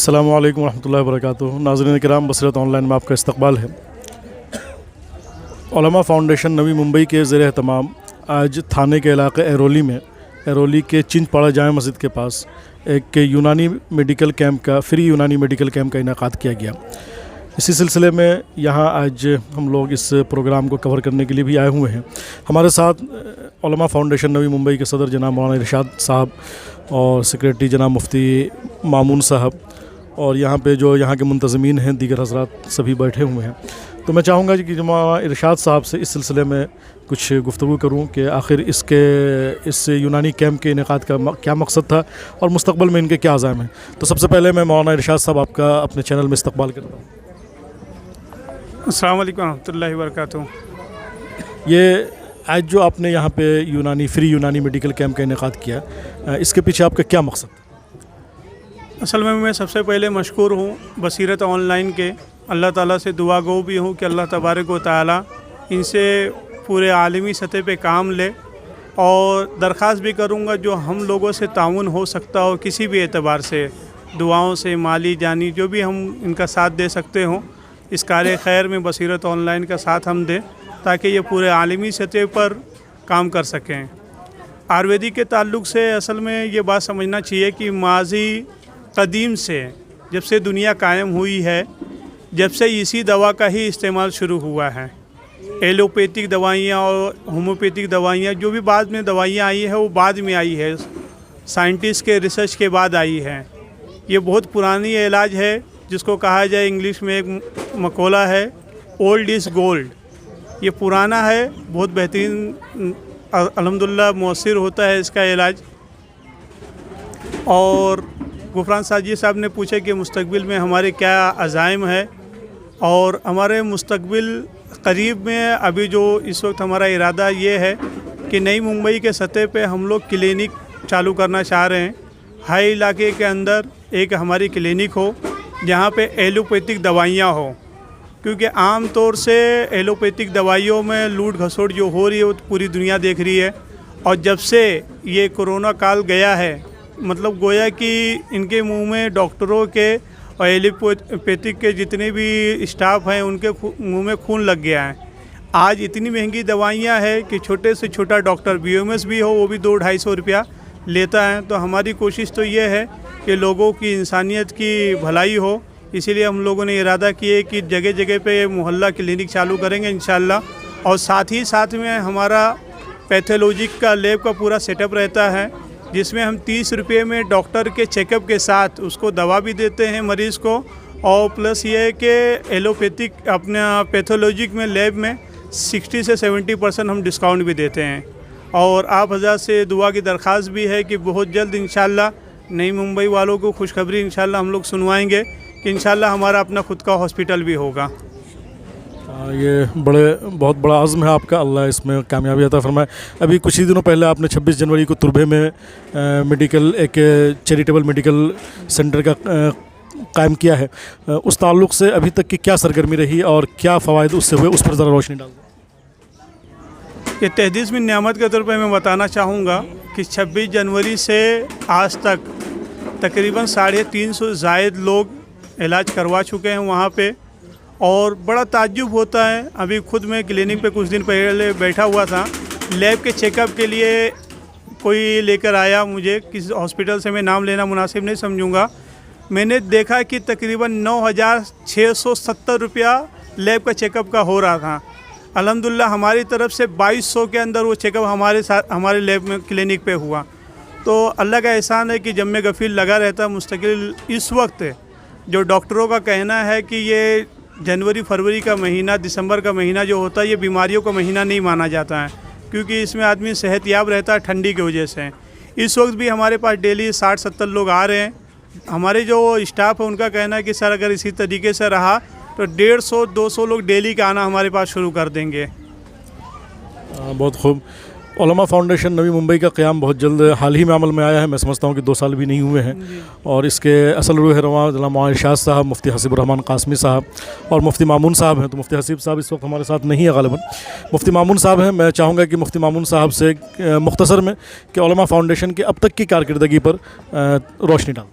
السلام علیکم ورحمۃ اللہ وبرکاتہ۔ ناظرین کرام، بصیرت آن لائن میں آپ کا استقبال ہے۔ علماء فاؤنڈیشن نوی ممبئی کے زیر اہتمام آج تھانے کے علاقے ایرولی کے چنچ پاڑا جامع مسجد کے پاس ایک یونانی میڈیکل کیمپ کا فری یونانی میڈیکل کیمپ کا انعقاد کیا گیا۔ اسی سلسلے میں یہاں آج ہم لوگ اس پروگرام کو کور کرنے کے لیے بھی آئے ہوئے ہیں۔ ہمارے ساتھ علماء فاؤنڈیشن نوی ممبئی کے صدر جناب مولانا ارشاد صاحب اور سیکریٹری جناب مفتی مامون صاحب اور یہاں پہ جو یہاں کے منتظمین ہیں دیگر حضرات سبھی بیٹھے ہوئے ہیں۔ تو میں چاہوں گا کہ مولانا ارشاد صاحب سے اس سلسلے میں کچھ گفتگو کروں کہ آخر اس یونانی کیمپ کے انعقاد کا کیا مقصد تھا اور مستقبل میں ان کے کیا عزائم ہیں۔ تو سب سے پہلے میں مولانا ارشاد صاحب آپ کا اپنے چینل میں استقبال کرتا ہوں۔ السلام علیکم ورحمۃ اللہ وبرکاتہ۔ یہ آج جو آپ نے یہاں پہ فری یونانی میڈیکل کیمپ کا انعقاد کیا، اس کے پیچھے آپ کا کیا مقصد ہے؟ اصل میں سب سے پہلے مشکور ہوں بصیرت آن لائن کے، اللہ تعالیٰ سے دعا گو بھی ہوں کہ اللہ تبارک و تعالیٰ ان سے پورے عالمی سطح پہ کام لے، اور درخواست بھی کروں گا جو ہم لوگوں سے تعاون ہو سکتا ہو کسی بھی اعتبار سے، دعاؤں سے، مالی جانی، جو بھی ہم ان کا ساتھ دے سکتے ہوں، اس کار خیر میں بصیرت آن لائن کا ساتھ ہم دیں تاکہ یہ پورے عالمی سطح پر کام کر سکیں۔ آیورویدک کے تعلق سے اصل میں یہ بات سمجھنا چاہیے کہ ماضی قدیم سے جب سے دنیا قائم ہوئی ہے، جب سے اسی دوا کا ہی استعمال شروع ہوا ہے۔ ایلوپیتھک دوائیاں اور ہومیوپیتھک دوائیاں جو بھی بعد میں دوائیاں آئی ہیں وہ بعد میں آئی ہے، سائنٹسٹ کے ریسرچ کے بعد آئی ہے۔ یہ بہت پرانی علاج ہے جس کو کہا جائے انگلش میں ایک مقولہ ہے، اولڈ از گولڈ۔ یہ پرانا ہے، بہت بہترین الحمدللہ مؤثر ہوتا ہے اس کا علاج۔ اور غفران ساجی صاحب نے پوچھا کہ مستقبل میں ہمارے کیا عزائم ہے، اور ہمارے مستقبل قریب میں ابھی جو اس وقت ہمارا ارادہ یہ ہے کہ نئی ممبئی کے سطح پہ ہم لوگ کلینک چالو کرنا چاہ رہے ہیں۔ ہائی علاقے کے اندر ایک ہماری کلینک ہو جہاں پہ ایلوپیتھک دوائیاں ہوں، کیونکہ عام طور سے ایلوپیتھک دوائیوں میں لوٹ گھسوٹ جو ہو رہی ہے وہ پوری دنیا دیکھ رہی ہے، اور جب سے یہ کرونا کال گیا ہے، مطلب گویا کہ ان کے منہ میں ڈاکٹروں کے اور ایلوپیتھک کے جتنے بھی اسٹاف ہیں ان کے منہ میں خون لگ گیا ہے۔ آج اتنی مہنگی دوائیاں ہیں کہ چھوٹے سے چھوٹا ڈاکٹر BMS بھی ہو وہ بھی 200-250 روپیہ لیتا ہے۔ تو ہماری کوشش تو یہ ہے کہ لوگوں کی انسانیت کی بھلائی ہو، اسی لیے ہم لوگوں نے ارادہ کیا کہ جگہ جگہ پہ محلہ کلینک چالو کریں گے انشاءاللہ، اور ساتھ ہی ساتھ میں ہمارا پیتھولوجک کا لیب کا پورا سیٹ اپ رہتا ہے جس میں ہم 30 روپے میں ڈاکٹر کے چیک اپ کے ساتھ اس کو دوا بھی دیتے ہیں مریض کو، اور پلس یہ ہے کہ ایلوپیتھک اپنا پیتھولوجک میں لیب میں 60 سے 70% ہم ڈسکاؤنٹ بھی دیتے ہیں۔ اور آپ حضرات سے دعا کی درخواست بھی ہے کہ بہت جلد انشاءاللہ نئی ممبئی والوں کو خوشخبری انشاءاللہ ہم لوگ سنوائیں گے کہ انشاءاللہ ہمارا اپنا خود کا ہاسپٹل بھی ہوگا۔ یہ بہت بڑا عزم ہے آپ کا، اللہ اس میں کامیابی عطا فرمائے۔ ابھی کچھ ہی دنوں پہلے آپ نے 26 جنوری کو تربے میں ایک چیریٹیبل میڈیکل سینٹر کا قائم کیا ہے، اس تعلق سے ابھی تک کی کیا سرگرمی رہی اور کیا فوائد اس سے ہوئے، اس پر ذرا روشنی ڈال دیں۔ یہ تحدیث میں نعمت کے طور پہ میں بتانا چاہوں گا کہ 26 جنوری سے آج تک تقریباً 350 زائد لوگ علاج کروا چکے ہیں وہاں پہ، اور بڑا تعجب ہوتا ہے۔ ابھی خود میں کلینک پہ کچھ دن پہلے بیٹھا ہوا تھا، لیب کے چیک اپ کے لیے کوئی لے کر آیا مجھے، کس ہاسپٹل سے میں نام لینا مناسب نہیں سمجھوں گا، میں نے دیکھا کہ تقریباً 9670 روپیہ لیب کا چیک اپ کا ہو رہا تھا۔ الحمدللہ ہماری طرف سے 2200 کے اندر وہ چیک اپ ہمارے لیب میں کلینک پہ ہوا۔ تو اللہ کا احسان ہے کہ جب میں غفیر لگا رہتا مستقل۔ اس وقت جو ڈاکٹروں کا کہنا ہے کہ یہ جنوری فروری کا مہینہ، دسمبر کا مہینہ جو ہوتا ہے یہ بیماریوں کا مہینہ نہیں مانا جاتا ہے، کیونکہ اس میں آدمی صحت یاب رہتا ہے ٹھنڈی کی وجہ سے۔ اس وقت بھی ہمارے پاس ڈیلی 60-70 لوگ آ رہے ہیں۔ ہمارے جو اسٹاف ہے ان کا کہنا ہے کہ سر اگر اسی طریقے سے رہا تو 150-200 لوگ ڈیلی کا آنا ہمارے پاس شروع کر دیں گے۔ بہت خوب۔ علماء فاؤنڈیشن نوی ممبئی کا قیام بہت جلد حال ہی میں عمل میں آیا ہے، میں سمجھتا ہوں کہ 2 سال بھی نہیں ہوئے ہیں، اور اس کے اصل روح رواں جناب مولانا ارشاد صاحب، مفتی حسیب الرحمان قاسمی صاحب اور مفتی مامون صاحب ہیں۔ تو مفتی حسیب صاحب اس وقت ہمارے ساتھ نہیں ہے غالباً، مفتی مامون صاحب ہیں۔ میں چاہوں گا کہ مفتی مامون صاحب سے مختصر میں کہ علماء فاؤنڈیشن کے اب تک کی کارکردگی پر روشنی ڈال۔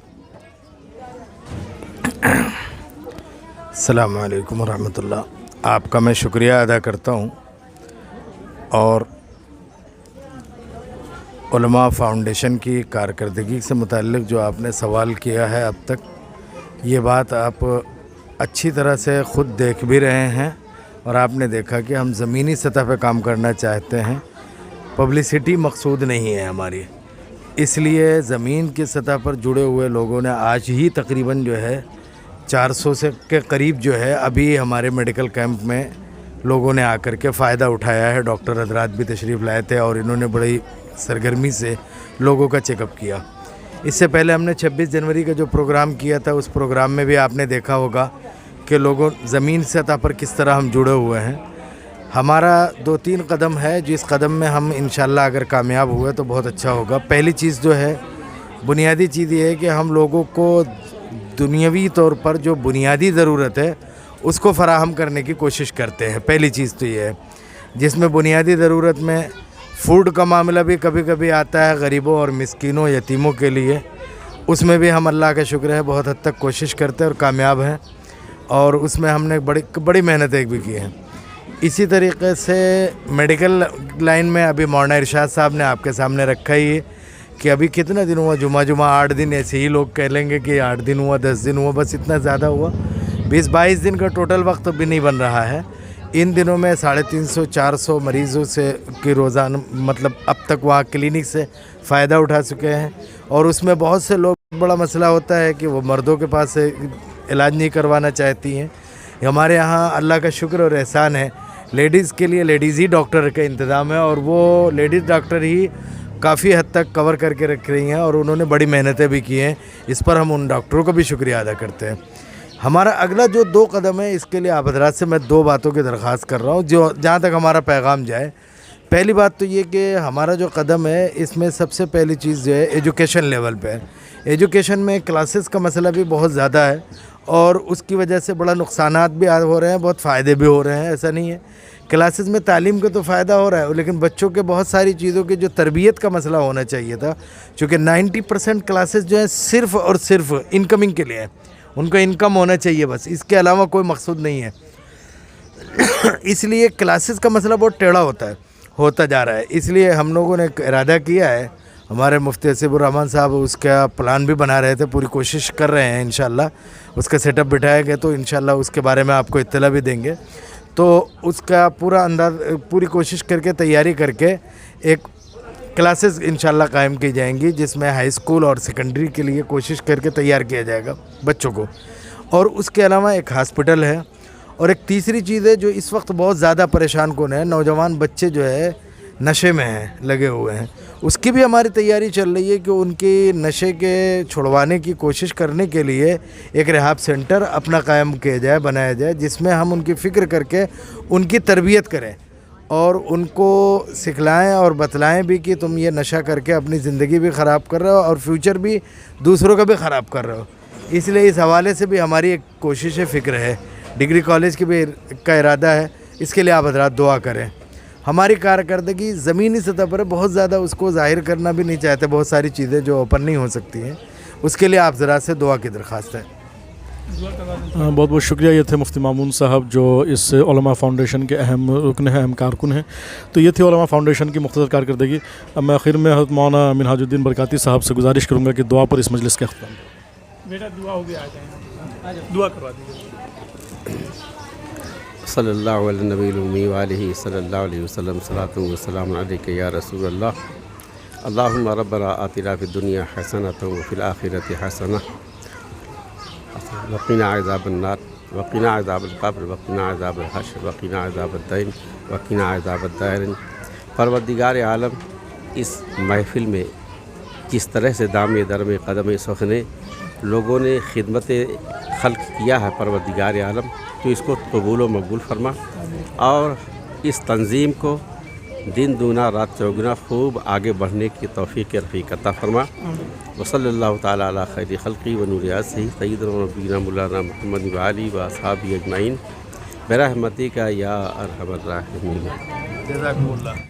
अस्सलाम वालेकुम रहमतुल्लाह। आपका मैं शुक्रिया अदा करता हूँ और उलमा फाउंडेशन की कारकर्दगी से मुताल्लिक़ जो आपने सवाल किया है अब तक, ये बात आप अच्छी तरह से ख़ुद देख भी रहे हैं और आपने देखा कि हम ज़मीनी सतह पर काम करना चाहते हैं, पब्लिसिटी मकसूद नहीं है हमारी। इसलिए ज़मीन की सतह पर जुड़े हुए लोगों ने आज ही तकरीबन जो है 400 से के करीब जो है अभी हमारे मेडिकल कैंप में लोगों ने आकर के फ़ायदा उठाया है। डॉक्टर हजरात भी तशरीफ़ लाए थे और इन्होंने बड़ी सरगर्मी से लोगों का चेकअप किया। इससे पहले हमने 26 जनवरी का जो प्रोग्राम किया था, उस प्रोग्राम में भी आपने देखा होगा कि लोगों ज़मीन सतह पर किस तरह हम जुड़े हुए हैं। हमारा 2-3 कदम है, जिस कदम में हम इंशाल्लाह अगर कामयाब हुए तो बहुत अच्छा होगा। पहली चीज़ जो है, बुनियादी चीज़ ये है कि हम लोगों को दुनियावी तौर पर जो बुनियादी ज़रूरत है उसको फ़राहम करने की कोशिश करते हैं। पहली चीज़ तो ये है, जिसमें बुनियादी ज़रूरत में फ़ूड का मामला भी कभी कभी आता है गरीबों और मिस्कीनों यतीमों के लिए। उसमें भी हम अल्लाह का शुक्र है बहुत हद तक कोशिश करते हैं और कामयाब हैं, और उसमें हमने बड़ी मेहनतें भी की हैं। इसी तरीके से मेडिकल लाइन में अभी मौलाना इरशाद साहब ने आपके सामने रखा ही है कि अभी कितना दिन हुआ, जुमा 8 दिन, ऐसे ही लोग कह लेंगे कि 8 दिन हुआ, 10 दिन हुआ, बस इतना ज़्यादा हुआ। 20-22 दिन का टोटल वक्त भी नहीं बन रहा है। इन दिनों में 350-400 मरीज़ों से की रोज़ाना मतलब अब तक वहाँ क्लिनिक से फ़ायदा उठा चुके हैं। और उसमें बहुत से लोग, बड़ा मसला होता है कि वो मर्दों के पास से इलाज नहीं करवाना चाहती हैं। हमारे यहाँ अल्लाह का शुक्र और एहसान है, लेडीज़ के लिए लेडीज़ ही डॉक्टर का इंतज़ाम है और वो लेडीज़ डॉक्टर ही काफ़ी हद तक कवर करके रख रही हैं और उन्होंने बड़ी मेहनतें भी की हैं। इस पर हम उन डॉक्टरों का भी शुक्रिया अदा करते हैं। हमारा अगला जो 2 कदम है, इसके लिए आप हज़रात से मैं 2 बातों की दरख्वास्त कर रहा हूँ, जो जहाँ तक हमारा पैगाम जाए। पहली बात तो ये कि हमारा जो कदम है, इसमें सबसे पहली चीज़ जो है एजुकेशन लेवल पे है। एजुकेशन में क्लासेस का मसला भी बहुत ज़्यादा है और उसकी वजह से बड़ा नुकसानात भी हो रहे हैं, बहुत फ़ायदे भी हो रहे हैं। ऐसा नहीं है, क्लासेस में तालीम का तो फ़ायदा हो रहा है, लेकिन बच्चों के बहुत सारी चीज़ों की जो तरबियत का मसला होना चाहिए था, चूँकि 90% क्लासेस जो है सिर्फ़ और सिर्फ इनकमिंग के लिए है। उनका इनकम होना चाहिए बस, इसके अलावा कोई मकसूद नहीं है। इसलिए क्लासेस का मसला बहुत टेढ़ा होता जा रहा है। इसलिए हम लोगों ने इरादा किया है, हमारे मुफ्ती हसीबुर रहमान साहब उसका प्लान भी बना रहे थे, पूरी कोशिश कर रहे हैं। इंशाल्लाह उसका सेटअप बिठाया गया तो इंशाल्लाह उसके बारे में आपको इत्तला भी देंगे। तो उसका पूरी कोशिश करके तैयारी करके एक क्लासेस इंशाल्लाह कायम की जाएंगी, जिसमें हाई स्कूल और सेकेंडरी के लिए कोशिश करके तैयार किया जाएगा बच्चों को। और उसके अलावा एक हॉस्पिटल है। और एक तीसरी चीज़ है जो इस वक्त बहुत ज़्यादा परेशान कौन है, नौजवान बच्चे जो है नशे में हैं, लगे हुए हैं। उसकी भी हमारी तैयारी चल रही है कि उनकी नशे के छुड़वाने की कोशिश करने के लिए एक रिहाब सेंटर अपना कायम किया जाए, बनाया जाए, जिसमें हम उनकी फ़िक्र करके उनकी तरबियत करें और उनको सिखलाएं और बतलाएं भी कि तुम ये नशा करके अपनी ज़िंदगी भी ख़राब कर रहे हो और फ्यूचर भी दूसरों का भी ख़राब कर रहे हो। इसलिए इस हवाले से भी हमारी एक कोशिश फ़िक्र है। डिग्री कॉलेज की भी का इरादा है, इसके लिए आप हज़रात दुआ करें। हमारी कारकर्दगी ज़मीनी सतह पर बहुत ज़्यादा उसको ज़ाहिर करना भी नहीं चाहते, बहुत सारी चीज़ें जो ओपन नहीं हो सकती हैं, उसके लिए आप ज़रा से दुआ की दरख्वास्त है। बहुत बहुत शुक्रिया। ये थे मुफ्ती मामून साहब जो इस उलमा फाउंडेशन के अहम रुकन हैं, अहम कारकुन हैं। तो ये थी उलमा फाउंडेशन की मुख्तसर कारकर्दगी। अब मैं आखिर में हज़रत मौलाना मिनहाजुद्दीन बरकाती साहब से गुजारिश करूँगा कि दुआ पर इस मजलिस का अख्ताम। बेटा दुआ हो गया, आ जाए दुआ करवा दीजिए। सल्लल्लाहु अलैहि नबील उम्मी व आलिहि सल्लल्लाहु अलैहि वसल्लम सलातु व सलाम अलैका या रसूल अल्लाह। अल्लाहुम्मा रब्बना आतिना फिद दुनिया हसनतन व फिल आखिरति हसनह व क़िना अज़ाबन नार व क़िना अज़ाबल क़ब्र व क़िना अज़ाबल हश्र व क़िना अज़ाबद दैन व क़िना अज़ाबद दारिन। परवरदिगार आलम, इस महफ़िल में जिस तरह से दाम दरम कदम सखने लोगों ने खिदमत खल्क किया है, परवरदिगार आलम तो इसको कबूल व मकबूल फरमा और इस तंज़ीम को दिन दूना रात चौगुना खूब आगे बढ़ने की तौफ़ीक़ रफ़ीक़ अता फरमा। व सल्लल्लाहु तआला अला खैरि खल्क़ी व नूरि आसिही सय्यिदना व नबीना मौलाना मुहम्मद व आलिहि व अस्हाबिही अजमईन बिरहमतिका या अरहमर राहिमीन। जज़ाकुमुल्लाह।